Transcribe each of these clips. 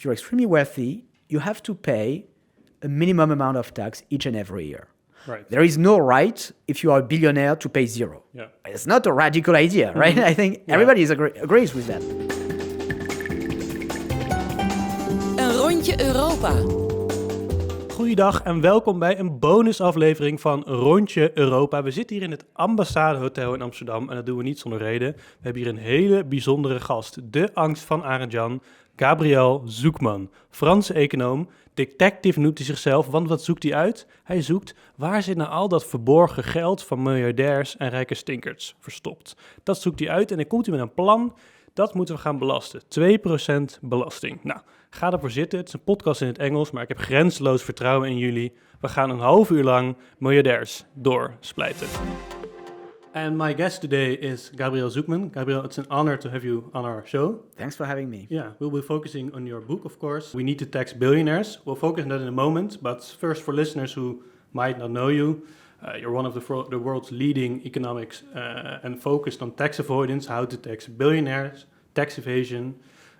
if you're extremely wealthy, you have to pay a minimum amount of tax each and every year. Right. There is no right, if you are a billionaire, to pay zero. Yeah. It's not a radical idea, right? I think everybody agrees with that. Een rondje Europa. Goeiedag en welkom bij een bonusaflevering van Rondje Europa. We zitten hier in het Ambassadehotel in Amsterdam en dat doen we niet zonder reden. We hebben hier een hele bijzondere gast. De angst van Arend-Jan, Gabriel Zucman. Franse econoom. Detective noemt hij zichzelf, want wat zoekt hij uit? Hij zoekt waar zit nou al dat verborgen geld van miljardairs en rijke stinkerts verstopt. Dat zoekt hij uit en dan komt hij met een plan. Dat moeten we gaan belasten. 2% belasting. Nou, ga ervoor zitten. Het is een podcast in het Engels, maar ik heb grenzeloos vertrouwen in jullie. We gaan een half uur lang miljardairs doorsplijten. And my guest today is Gabriel Zucman. Gabriel, it's an honor to have you on our show. Thanks for having me. Yeah, we'll be focusing on your book, of course. We Need to Tax Billionaires. We'll focus on that in a moment, but first for listeners who might not know you, you're one of the world's leading economics and focused on tax avoidance, how to tax billionaires, tax evasion.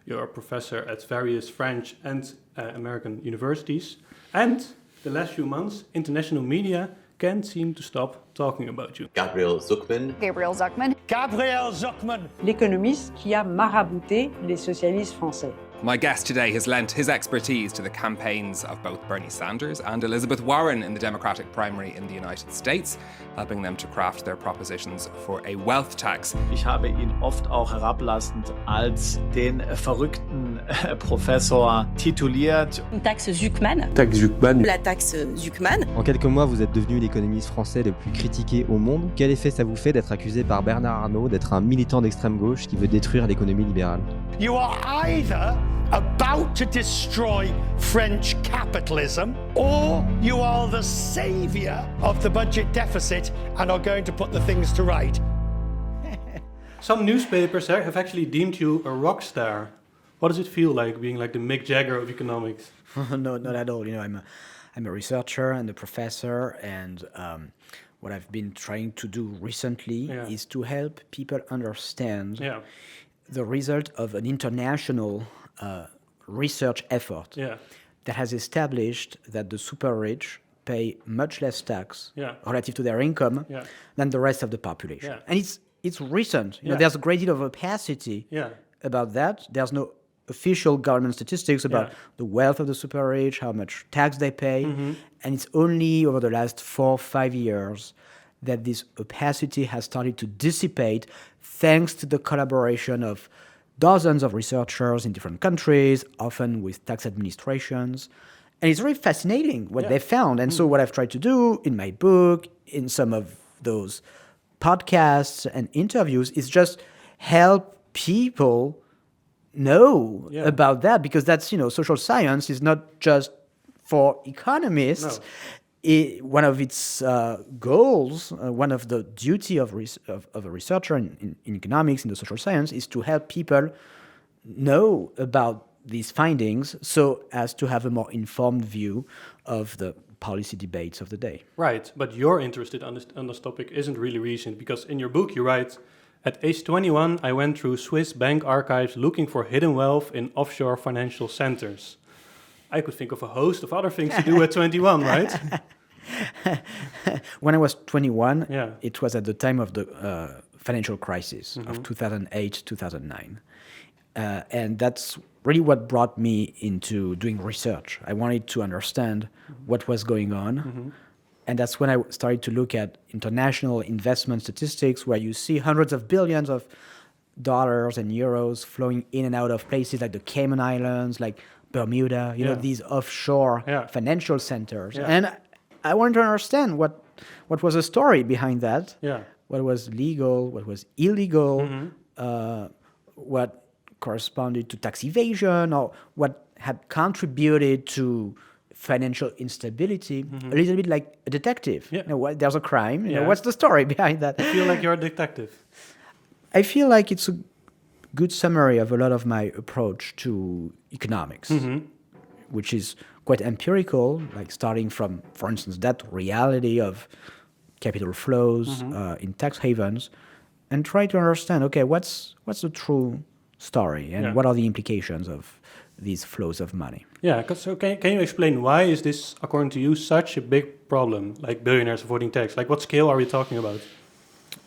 You're a professor at various French and American universities. And the last few months, international media can't seem to stop talking about you. Gabriel Zucman. Gabriel Zucman. Gabriel Zucman. L'économiste qui a marabouté les socialistes français. My guest today has lent his expertise to the campaigns of both Bernie Sanders and Elizabeth Warren in the Democratic primary in the United States, helping them to craft their propositions for a wealth tax. Ich habe ihn oft auch herablassend als den verrückten Professor tituliert. Une taxe Zucman. Taxe Zucman. La taxe Zucman. En quelques mois, vous êtes devenu l'économiste français le plus critiqué au monde. Quel effet ça vous fait d'être accusé par Bernard Arnault d'être un militant d'extrême gauche qui veut détruire l'économie libérale? You are either about to destroy French capitalism, or you are the savior of the budget deficit and are going to put the things to right. Some newspapers have actually deemed you a rock star. What does it feel like being like the Mick Jagger of economics? No, not at all. You know, I'm a researcher and a professor, and what I've been trying to do recently is to help people understand the result of an international research effort that has established that the super rich pay much less tax relative to their income than the rest of the population. Yeah. And it's recent. You know, there's a great deal of opacity about that. There's no official government statistics about the wealth of the super rich, how much tax they pay. Mm-hmm. And it's only over the last 4 or 5 years that this opacity has started to dissipate thanks to the collaboration of dozens of researchers in different countries, often with tax administrations. And it's very fascinating what they found. And so what I've tried to do in my book, in some of those podcasts and interviews, is just help people know about that, because that's, you know, social science is not just for economists. No. One of its goals, one of the duty of a researcher in economics, in the social science, is to help people know about these findings so as to have a more informed view of the policy debates of the day. Right, but your interest on this topic isn't really recent, because in your book you write, at age 21, I went through Swiss bank archives looking for hidden wealth in offshore financial centers. I could think of a host of other things to do at 21, right? When I was 21, it was at the time of the financial crisis of 2008, 2009. And that's really what brought me into doing research. I wanted to understand what was going on. Mm-hmm. And that's when I started to look at international investment statistics, where you see hundreds of billions of dollars and euros flowing in and out of places like the Cayman Islands, like Bermuda, you know, these offshore financial centers. Yeah. And I wanted to understand what was the story behind that, what was legal, what was illegal, what corresponded to tax evasion, or what had contributed to financial instability, a little bit like a detective. Yeah. You know, there's a crime, you know, what's the story behind that? I feel like you're a detective. I feel like it's a good summary of a lot of my approach to economics, which is quite empirical, like starting from, for instance, that reality of capital flows in tax havens, and try to understand, okay, what's the true story, and what are the implications of these flows of money. Yeah, so can you explain why is this, according to you, such a big problem, like billionaires avoiding tax? Like what scale are we talking about?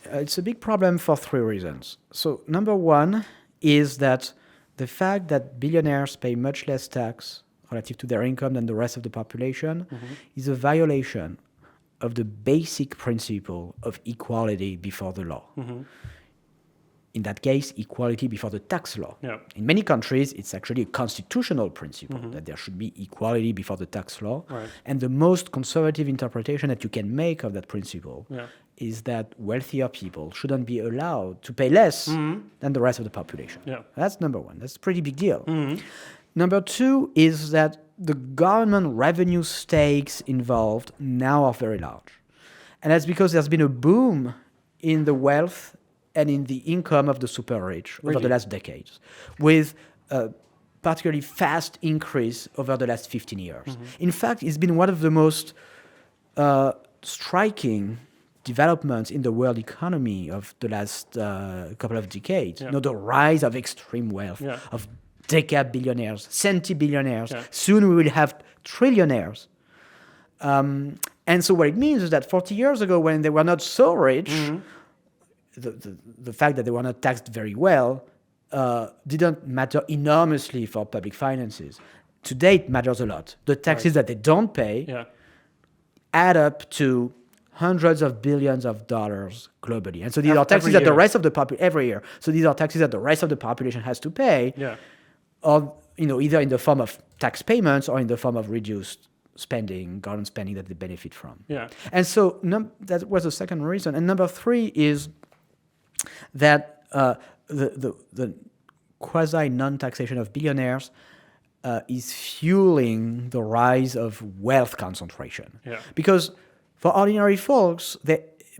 It's a big problem for three reasons. So number one is that the fact that billionaires pay much less tax relative to their income than the rest of the population is a violation of the basic principle of equality before the law. In that case, equality before the tax law. Yeah. In many countries, it's actually a constitutional principle that there should be equality before the tax law. Right. And the most conservative interpretation that you can make of that principle is that wealthier people shouldn't be allowed to pay less than the rest of the population. Yeah. That's number one. That's a pretty big deal. Number two is that the government revenue stakes involved now are very large. And that's because there's been a boom in the wealth and in the income of the super rich over the last decades, with a particularly fast increase over the last 15 years. In fact, it's been one of the most striking developments in the world economy of the last couple of decades. You know, the rise of extreme wealth, of deca-billionaires, centibillionaires. Soon we will have trillionaires. And so what it means is that 40 years ago, when they were not so rich, the fact that they were not taxed very well didn't matter enormously for public finances. Today, it matters a lot. The taxes that they don't pay add up to hundreds of billions of dollars globally. And so these are taxes that the rest of the population, every year. So these are taxes that the rest of the population has to pay, or, you know, either in the form of tax payments or in the form of reduced spending, government spending that they benefit from. And so that was the second reason. And number three is that the quasi-non-taxation of billionaires is fueling the rise of wealth concentration. Because for ordinary folks,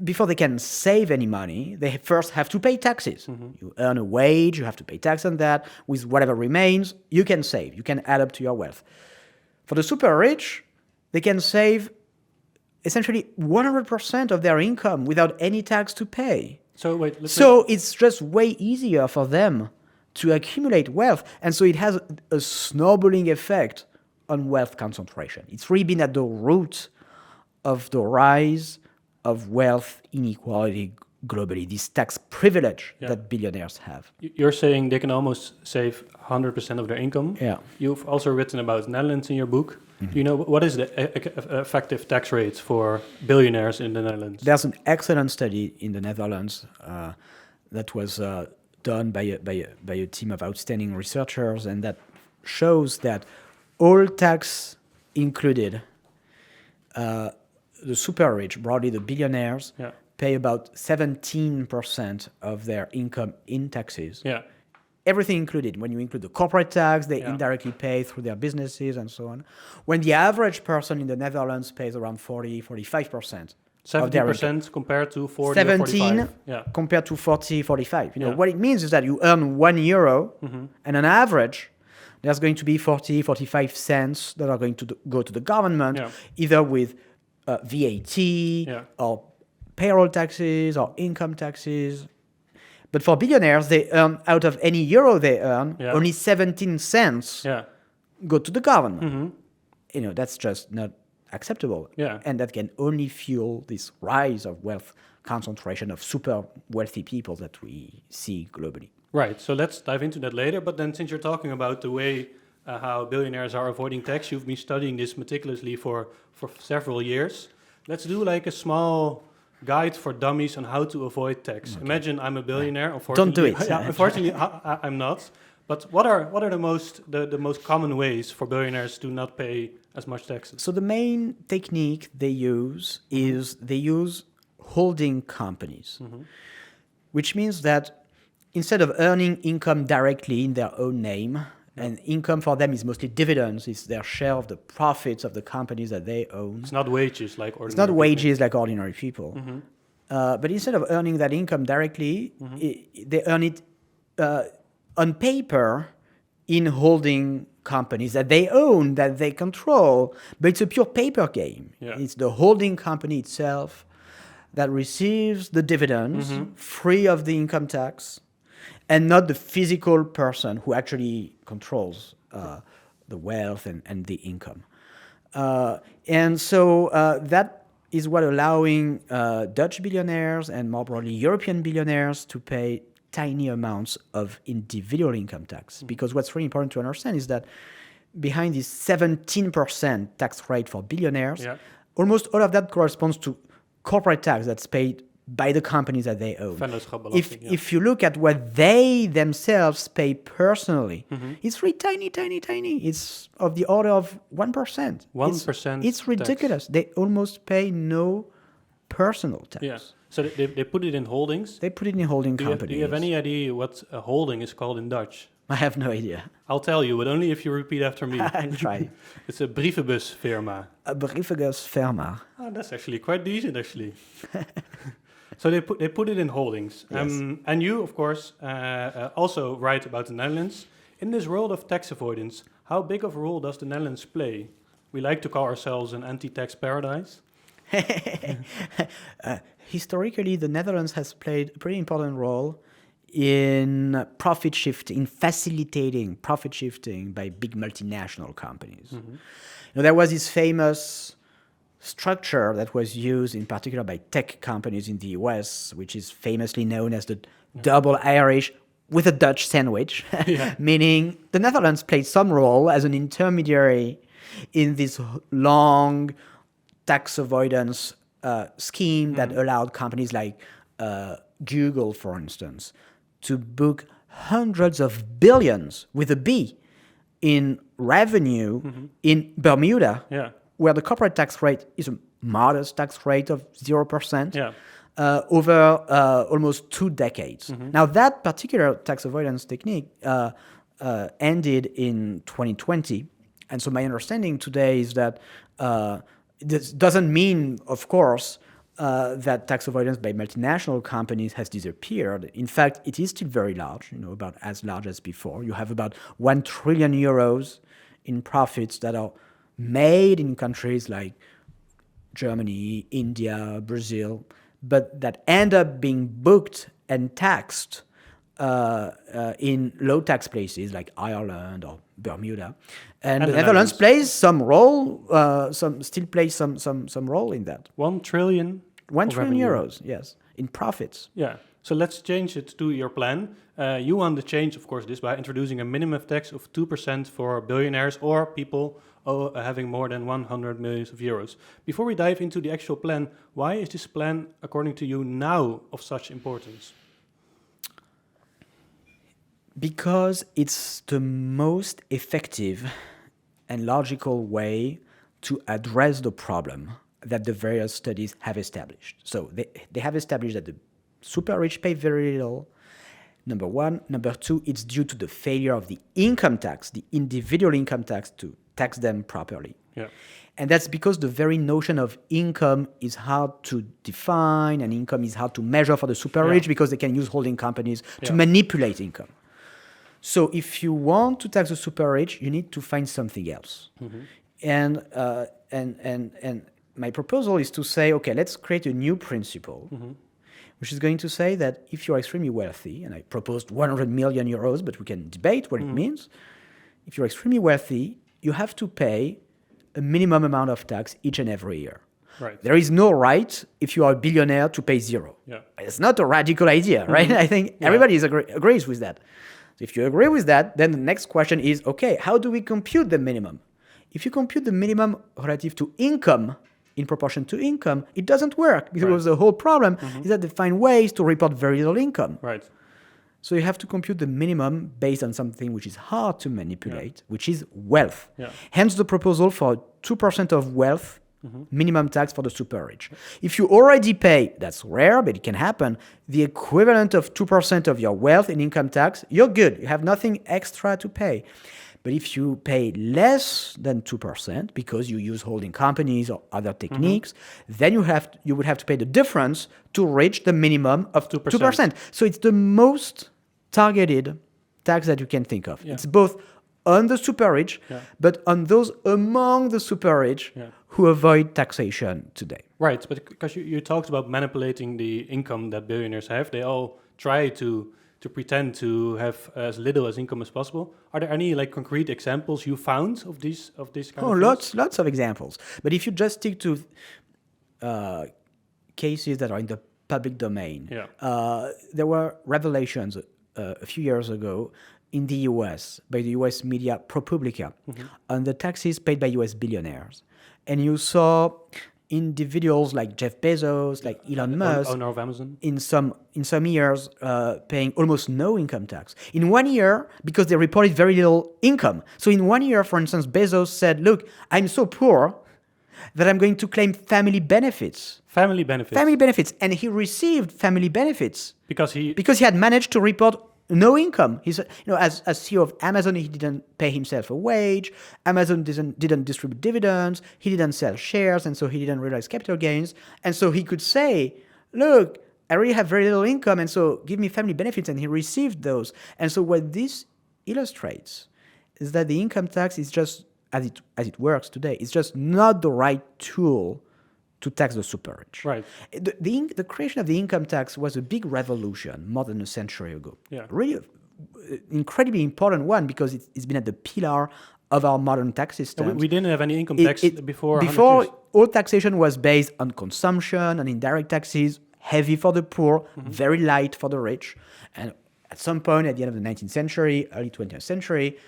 before they can save any money, they first have to pay taxes. You earn a wage, you have to pay tax on that. With whatever remains, you can save. You can add up to your wealth. For the super rich, they can save essentially 100% of their income without any tax to pay. So it's just way easier for them to accumulate wealth. And so it has a snowballing effect on wealth concentration. It's really been at the root of the rise of wealth inequality globally, this tax privilege that billionaires have. You're saying they can almost save 100% of their income. You've also written about Netherlands in your book. Do you know what is the effective tax rate for billionaires in the Netherlands? There's an excellent study in the Netherlands that was done by a team of outstanding researchers, and that shows that all tax included, the super rich, broadly the billionaires, pay about 17% of their income in taxes. Everything included. When you include the corporate tax, they indirectly pay through their businesses and so on. When the average person in the Netherlands pays around 40-45%. 70% compared to 40 17 or 45. Compared to 40-45. You know, what it means is that you earn €1 and on average, there's going to be 40-45 cents that are going to go to the government, either with VAT or payroll taxes or income taxes. But for billionaires, they earn, out of any euro they earn, only 17 cents go to the government. You know, that's just not acceptable. And that can only fuel this rise of wealth concentration of super wealthy people that we see globally. Right, so let's dive into that later. But then since you're talking about the way how billionaires are avoiding tax, you've been studying this meticulously for several years. Let's do like a small guide for dummies on how to avoid tax. Imagine I'm a billionaire. Don't do it. Unfortunately, I'm not. But what are the most common ways for billionaires to not pay as much taxes? So the main technique they use is they use holding companies, which means that instead of earning income directly in their own name, and income for them is mostly dividends, it's their share of the profits of the companies that they own. It's not wages like ordinary people. It's not wages like ordinary people. But instead of earning that income directly, they earn it on paper in holding companies that they own, that they control. But it's a pure paper game. It's the holding company itself that receives the dividends free of the income tax, and not the physical person who actually controls the wealth and the income. And so that is what allowing Dutch billionaires and more broadly European billionaires to pay tiny amounts of individual income tax. Because what's really important to understand is that behind this 17% tax rate for billionaires, almost all of that corresponds to corporate tax that's paid by the companies that they own. If you look at what they themselves pay personally, it's really tiny. It's of the order of 1%. 1%. It's ridiculous. Tax. They almost pay no personal tax. Yeah. So they put it in holdings? They put it in holding companies. Do you have any idea what a holding is called in Dutch? I have no idea. I'll tell you, but only if you repeat after me. I'll try. It's a Brievenbusfirma. A Brievenbusfirma. Oh, that's actually quite decent, actually. So they put it in holdings. Yes. And you, of course, also write about the Netherlands. In this world of tax avoidance, how big of a role does the Netherlands play? We like to call ourselves an anti-tax paradise. Historically, the Netherlands has played a pretty important role in profit shifting, in facilitating profit shifting by big multinational companies. There was this famous structure that was used in particular by tech companies in the US, which is famously known as the double Irish with a Dutch sandwich, meaning the Netherlands played some role as an intermediary in this long tax avoidance scheme that allowed companies like Google, for instance, to book hundreds of billions with a B in revenue in Bermuda, where the corporate tax rate is a modest tax rate of 0% over almost 2 decades. Now, that particular tax avoidance technique ended in 2020. And so my understanding today is that this doesn't mean, of course, that tax avoidance by multinational companies has disappeared. In fact, it is still very large, about as large as before. You have about 1 trillion euros in profits that are made in countries like Germany, India, Brazil, but that end up being booked and taxed in low tax places like Ireland or Bermuda. And the Netherlands plays some role, still plays some role in that. 1 trillion? 1 trillion euros, yes, in profits. Yeah. So let's change it to your plan. You want to change, of course, this by introducing a minimum tax of 2% for billionaires or people having more than 100 million euros. Before we dive into the actual plan, why is this plan, according to you, now of such importance? Because it's the most effective and logical way to address the problem that the various studies have established. So they have established that the super rich pay very little, number one. Number two, it's due to the failure of the income tax, the individual income tax, to tax them properly. Yeah. And that's because the very notion of income is hard to define, and income is hard to measure for the super rich because they can use holding companies to manipulate income. So if you want to tax the super rich, you need to find something else. And my proposal is to say, okay, let's create a new principle, which is going to say that if you're extremely wealthy, and I proposed 100 million euros, but we can debate what it means. If you're extremely wealthy, you have to pay a minimum amount of tax each and every year. Right. There is no right, if you are a billionaire, to pay zero. Yeah. It's not a radical idea, right? I think everybody agrees with that. So if you agree with that, then the next question is, okay, how do we compute the minimum? If you compute the minimum relative to income in proportion to income, it doesn't work, because the whole problem is that they find ways to report very little income. Right. So you have to compute the minimum based on something which is hard to manipulate, which is wealth. Yeah. Hence the proposal for 2% of wealth minimum tax for the super rich. If you already pay, that's rare, but it can happen, the equivalent of 2% of your wealth in income tax, you're good. You have nothing extra to pay. But if you pay less than 2% because you use holding companies or other techniques, then you would have to pay the difference to reach the minimum of 2%. So it's the most targeted tax that you can think of. Yeah. It's both on the super rich, but on those among the super rich who avoid taxation today. Right, but because you talked about manipulating the income that billionaires have, they all try to to pretend to have as little as income as possible. Are there any like concrete examples you found of this kind of things? Lots of examples. But if you just stick to cases that are in the public domain, there were revelations a few years ago in the US by the US media ProPublica on the taxes paid by US billionaires. And you saw individuals like Jeff Bezos, like Elon Musk, owner of Amazon, in some years paying almost no income tax. In 1 year, because they reported very little income. So in 1 year, for instance, Bezos said, look, I'm so poor that I'm going to claim family benefits. Family benefits. Family benefits. And he received family benefits. Because he had managed to report no income. He's, as CEO of Amazon, he didn't pay himself a wage. Amazon didn't distribute dividends. He didn't sell shares, and so he didn't realize capital gains. And so he could say, look, I really have very little income, and so give me family benefits, and he received those. And so what this illustrates is that the income tax is just, as it works today, it's just not the right tool to tax the super rich. Right. The creation of the income tax was a big revolution more than a century ago. Yeah. Really incredibly important one because it's been at the pillar of our modern tax system. We didn't have any income tax before. Before, all taxation was based on consumption and indirect taxes, heavy for the poor, very light for the rich. And at some point at the end of the 19th century, early 20th century,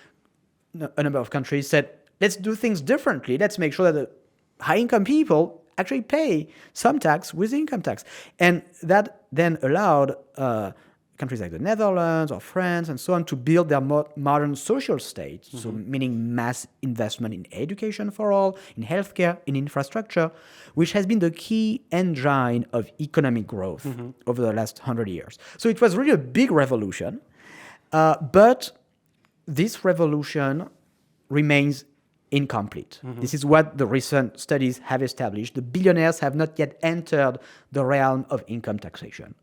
a number of countries said, let's do things differently. Let's make sure that the high-income people actually pay some tax with income tax. And that then allowed countries like the Netherlands or France and so on to build their modern social state, so meaning mass investment in education for all, in healthcare, in infrastructure, which has been the key engine of economic growth over the last 100 years. So it was really a big revolution, but this revolution remains incomplete. This is what the recent studies have established. The billionaires have not yet entered the realm of income taxation.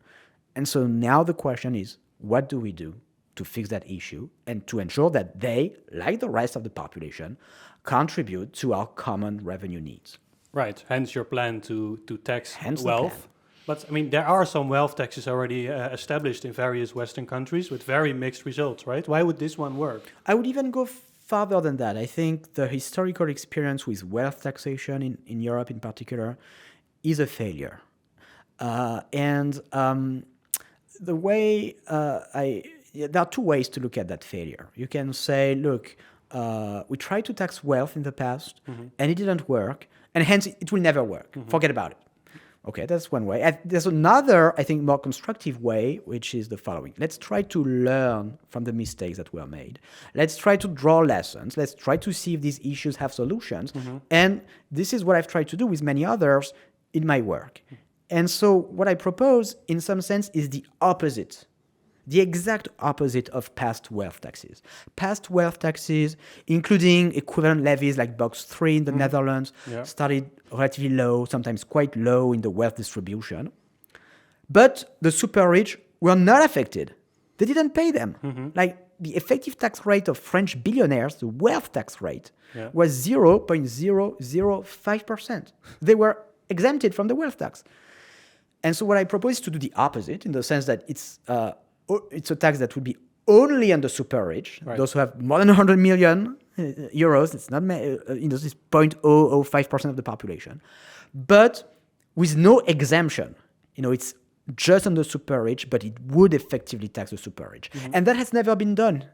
And so now the question is, what do we do to fix that issue and to ensure that they, like the rest of the population, contribute to our common revenue needs? Right, hence your plan to tax Hence wealth. But I mean, there are some wealth taxes already established in various Western countries with very mixed results, right? Why would this one work? I would even go farther than that. I think the historical experience with wealth taxation in Europe in particular is a failure. The way there are two ways to look at that failure. You can say, look, we tried to tax wealth in the past and it didn't work, and hence it will never work. Forget about it. Okay, that's one way. There's another, I think, more constructive way, which is the following. Let's try to learn from the mistakes that were made. Let's try to draw lessons. Let's try to see if these issues have solutions. And this is what I've tried to do with many others in my work. And so what I propose, in some sense, is the opposite, the exact opposite of past wealth taxes. Past wealth taxes, including equivalent levies like Box 3 in the Netherlands, started relatively low, sometimes quite low in the wealth distribution. But the super rich were not affected. They didn't pay them. Like the effective tax rate of French billionaires, the wealth tax rate, was 0.005%. They were exempted from the wealth tax. And so what I propose is to do the opposite, in the sense that it's a tax that would be only on the super rich, those who have more than 100 million euros. It's not, it's 0.005% of the population, but with no exemption. It's just on the super rich, but it would effectively tax the super rich, and that has never been done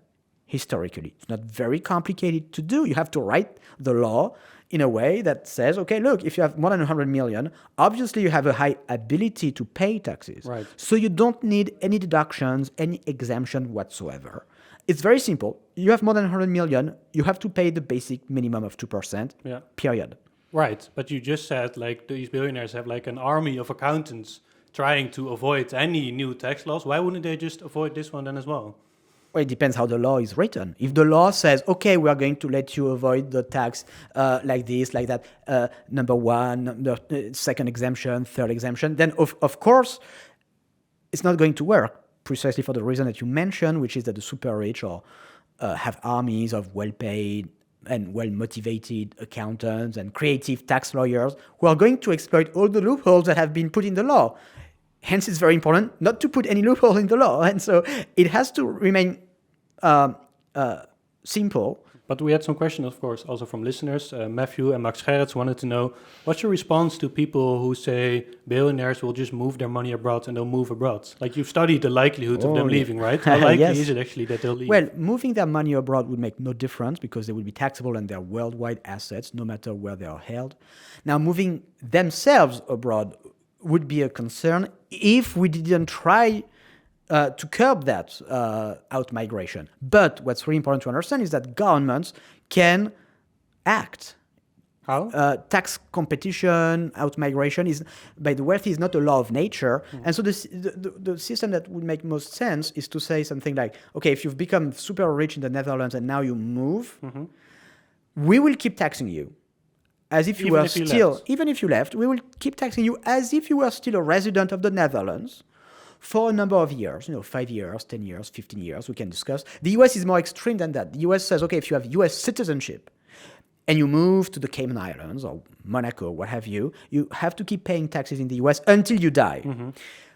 historically. It's not very complicated to do. You have to write the law in a way that says, okay, look, if you have more than 100 million, obviously you have a high ability to pay taxes. Right. So you don't need any deductions, any exemption whatsoever. It's very simple. You have more than 100 million, you have to pay the basic minimum of 2%, period. Right, but you just said like these billionaires have like an army of accountants trying to avoid any new tax laws. Why wouldn't they just avoid this one then as well? Well, it depends how the law is written. If the law says, okay, we are going to let you avoid the tax like this, like that, number one, second exemption, third exemption, then of course, it's not going to work, precisely for the reason that you mentioned, which is that the super rich have armies of well-paid and well-motivated accountants and creative tax lawyers who are going to exploit all the loopholes that have been put in the law. hence it's very important not to put any loophole in the law. And so it has to remain simple. But we had some questions, of course, also from listeners. Matthew and Max Gerrits wanted to know, what's your response to people who say billionaires will just move their money abroad and they'll move abroad? Like, you've studied the likelihood of them leaving, right? How likely is it actually that they'll leave? Well, moving their money abroad would make no difference because they would be taxable on their worldwide assets, no matter where they are held. Now, moving themselves abroad would be a concern if we didn't try to curb that out-migration. But what's really important to understand is that governments can act. How? Tax competition, out-migration by the wealthy is not a law of nature. And so the system that would make most sense is to say something like, okay, if you've become super rich in the Netherlands and now you move, we will keep taxing you. As if you were still, even if you left, we will keep taxing you as if you were still a resident of the Netherlands for a number of years, 5 years, 10 years, 15 years, we can discuss. The US is more extreme than that. The US says, okay, if you have US citizenship and you move to the Cayman Islands or Monaco, what have you have to keep paying taxes in the US until you die.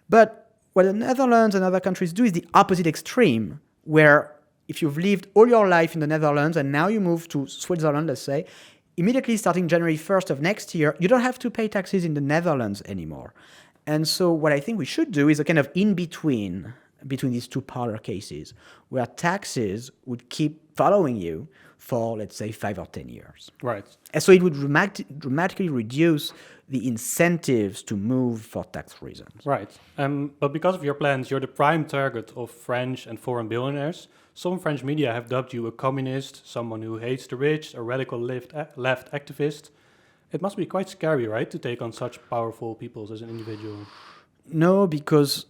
But what the Netherlands and other countries do is the opposite extreme, where if you've lived all your life in the Netherlands and now you move to Switzerland, let's say, immediately starting January 1st of next year, you don't have to pay taxes in the Netherlands anymore. And so what I think we should do is a kind of in-between between these two polar cases, where taxes would keep following you for, let's say, 5 or 10 years. Right. And so it would dramatically reduce the incentives to move for tax reasons. Right. But because of your plans, you're the prime target of French and foreign billionaires. Some French media have dubbed you a communist, someone who hates the rich, a radical left activist. It must be quite scary, right, to take on such powerful people as an individual? No, because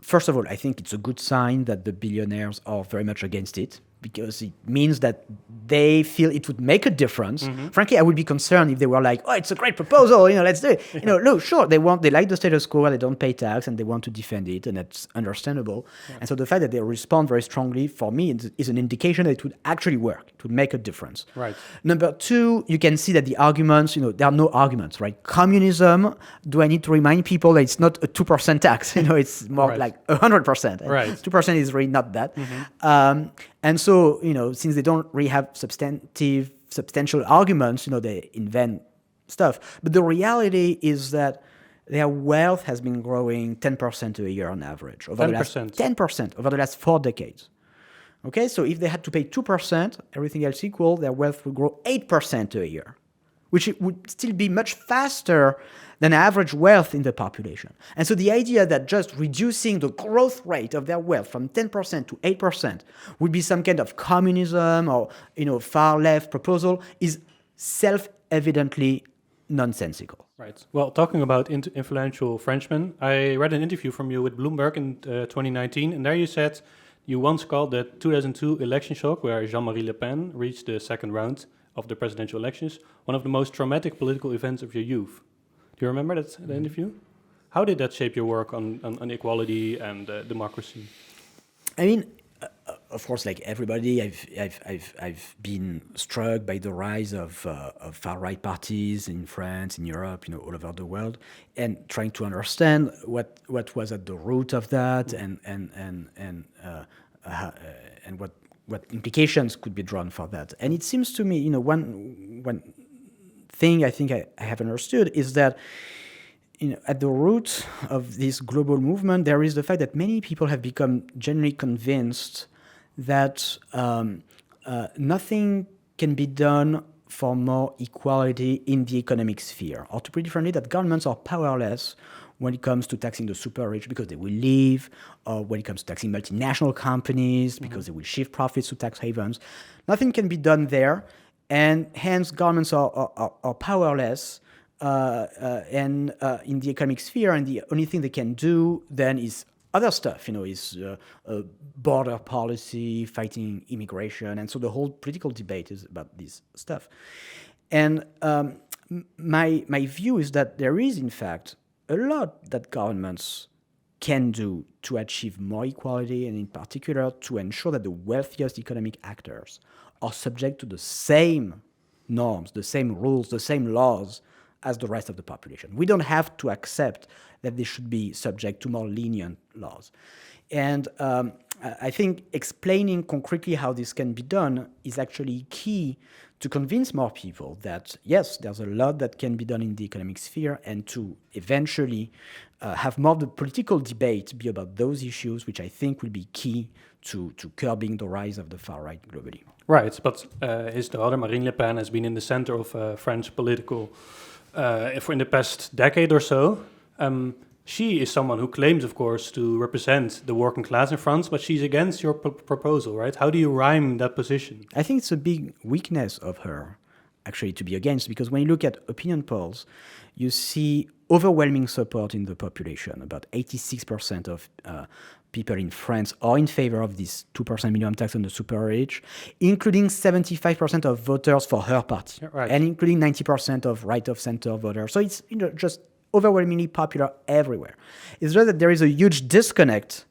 first of all, I think it's a good sign that the billionaires are very much against it, because it means that they feel it would make a difference. Frankly, I would be concerned if they were like, oh, it's a great proposal, let's do it. Look, sure, they like the status quo, they don't pay tax, and they want to defend it, and that's understandable. Yeah. And so the fact that they respond very strongly, for me, is an indication that it would actually work. It would make a difference. Right. Number two, you can see that the arguments, there are no arguments, right? Communism, do I need to remind people that it's not a 2% tax? It's more like 100%. Right. 2% is really not that. And so, since they don't really have substantial arguments, they invent stuff. But the reality is that their wealth has been growing 10% a year on average. 10% over the last 4 decades. Okay, so if they had to pay 2%, everything else equal, their wealth would grow 8% a year, which would still be much faster than average wealth in the population. And so the idea that just reducing the growth rate of their wealth from 10% to 8% would be some kind of communism or, far left proposal is self-evidently nonsensical. Right. Well, talking about influential Frenchmen, I read an interview from you with Bloomberg in 2019, and there you said you once called the 2002 election shock, where Jean-Marie Le Pen reached the second round of the presidential elections, one of the most traumatic political events of your youth. Do you remember that the interview? How did that shape your work on equality and democracy? I mean, of course, like everybody, I've been struck by the rise of far right parties in France, in Europe, all over the world, and trying to understand what was at the root of that, and what implications could be drawn for that. And it seems to me, one thing I think I have understood is that at the root of this global movement, there is the fact that many people have become genuinely convinced that nothing can be done for more equality in the economic sphere. Or to put it differently, that governments are powerless when it comes to taxing the super rich because they will leave, or when it comes to taxing multinational companies because they will shift profits to tax havens. Nothing can be done there, and hence governments are powerless in the economic sphere, and the only thing they can do then is other stuff, is border policy, fighting immigration, and so the whole political debate is about this stuff. And my view is that there is, in fact, a lot that governments can do to achieve more equality, and in particular to ensure that the wealthiest economic actors are subject to the same norms, the same rules, the same laws as the rest of the population. We don't have to accept that they should be subject to more lenient laws. And I think explaining concretely how this can be done is actually key to convince more people that, yes, there's a lot that can be done in the economic sphere, and to eventually have more of the political debate be about those issues, which I think will be key to curbing the rise of the far right globally. Right, but his daughter, Marine Le Pen, has been in the center of French political for in the past decade or so. She is someone who claims, of course, to represent the working class in France, but she's against your proposal, right? How do you rhyme that position? I think it's a big weakness of her, actually, to be against, because when you look at opinion polls, you see overwhelming support in the population. About 86% of people in France are in favor of this 2% minimum tax on the super rich, including 75% of voters for her party, right, and including 90% of right-of-center voters. So it's just overwhelmingly popular everywhere. It's just that there is a huge disconnect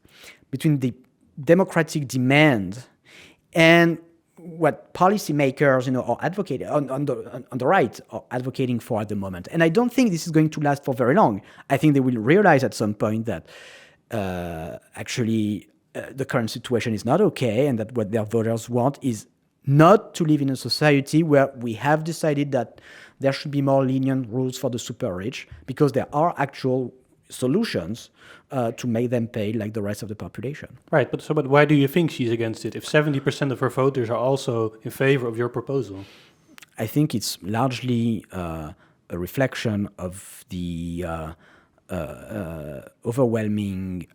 between the democratic demand and what policymakers, are advocating on the right are advocating for at the moment. And I don't think this is going to last for very long. I think they will realize at some point that actually the current situation is not okay, and that what their voters want is not to live in a society where we have decided that there should be more lenient rules for the super rich, because there are actual solutions to make them pay like the rest of the population. Right, but why do you think she's against it if 70% of her voters are also in favor of your proposal? I think it's largely a reflection of the overwhelming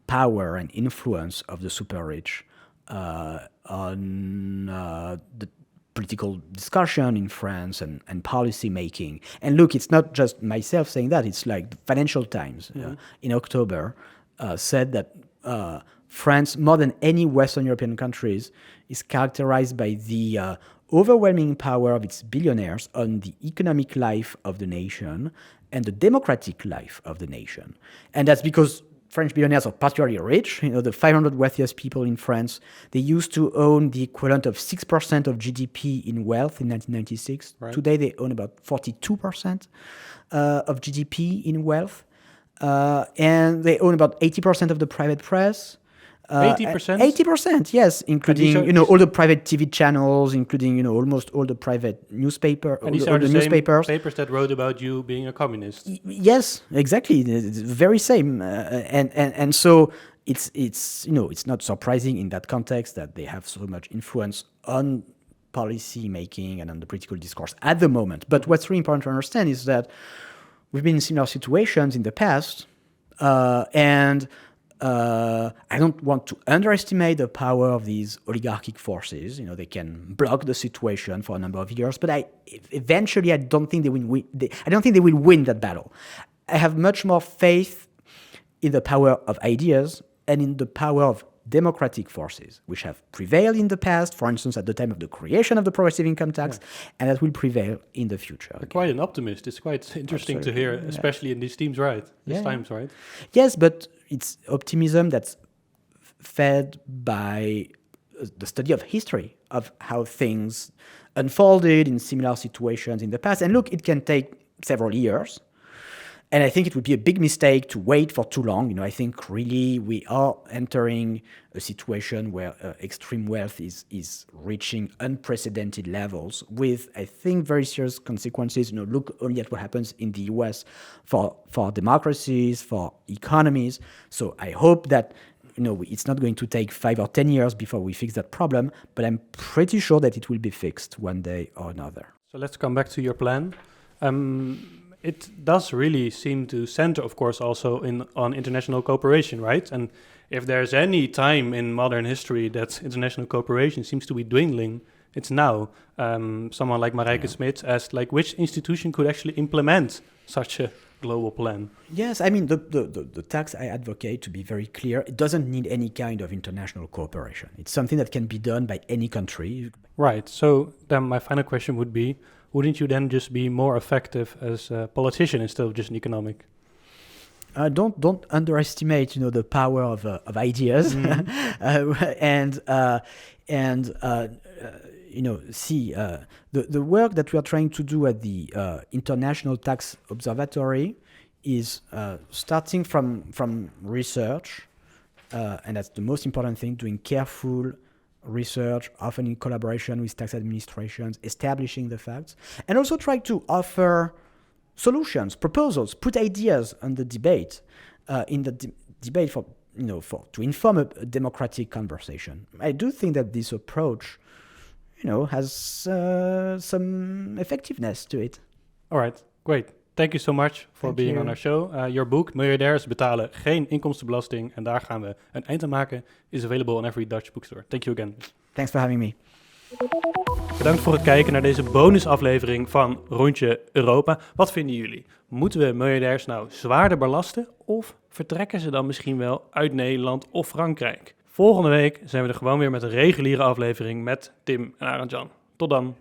power and influence of the super rich on the political discussion in France and policy making. And look, it's not just myself saying that. It's like the Financial Times in October said that France, more than any Western European countries, is characterized by the overwhelming power of its billionaires on the economic life of the nation and the democratic life of the nation. And that's because French billionaires are particularly rich. The 500 wealthiest people in France, they used to own the equivalent of 6% of GDP in wealth in 1996. Right. Today, they own about 42% of GDP in wealth. And they own about 80% of the private press. 80%? 80%, yes, including all the private TV channels, including almost all the private newspaper. And these are the newspapers. Papers that wrote about you being a communist. Yes, exactly, it's the very same, and so it's not surprising in that context that they have so much influence on policy making and on the political discourse at the moment. But what's really important to understand is that we've been in similar situations in the past, and I don't want to underestimate the power of these oligarchic forces. They can block the situation for a number of years, but eventually I don't think they will win. I don't think they will win that battle. I have much more faith in the power of ideas and in the power of democratic forces, which have prevailed in the past, for instance, at the time of the creation of the progressive income tax, and that will prevail in the future. You're quite an optimist. It's quite interesting to hear, especially in these times, right? Yes, but it's optimism that's fed by the study of history, of how things unfolded in similar situations in the past. And look, it can take several years. And I think it would be a big mistake to wait for too long. I think really we are entering a situation where extreme wealth is reaching unprecedented levels with, I think, very serious consequences. Look only at what happens in the US for democracies, for economies. So I hope that it's not going to take 5 or 10 years before we fix that problem, but I'm pretty sure that it will be fixed one day or another. So let's come back to your plan. It does really seem to center, of course, also on international cooperation, right? And if there's any time in modern history that international cooperation seems to be dwindling, it's now. Someone like Marijke Smit asked, which institution could actually implement such a global plan? Yes, I mean, the tax I advocate, to be very clear, it doesn't need any kind of international cooperation. It's something that can be done by any country. Right. So then my final question would be, wouldn't you then just be more effective as a politician instead of just an economic? Don't underestimate, the power of ideas, see the work that we are trying to do at the International Tax Observatory is starting from research, and that's the most important thing, doing careful research, often in collaboration with tax administrations, establishing the facts, and also try to offer solutions, proposals, put ideas on the debate, in the debate to inform a democratic conversation. I do think that this approach, has some effectiveness to it. All right, great. Thank you so much for being on our show. Your book, Miljardairs betalen geen inkomstenbelasting, en daar gaan we een eind aan maken, is available in every Dutch bookstore. Thank you again. Thanks for having me. Bedankt voor het kijken naar deze bonusaflevering van Rondje Europa. Wat vinden jullie? Moeten we miljardairs nou zwaarder belasten, of vertrekken ze dan misschien wel uit Nederland of Frankrijk? Volgende week zijn we er gewoon weer met een reguliere aflevering met Tim en Arend-Jan. Tot dan.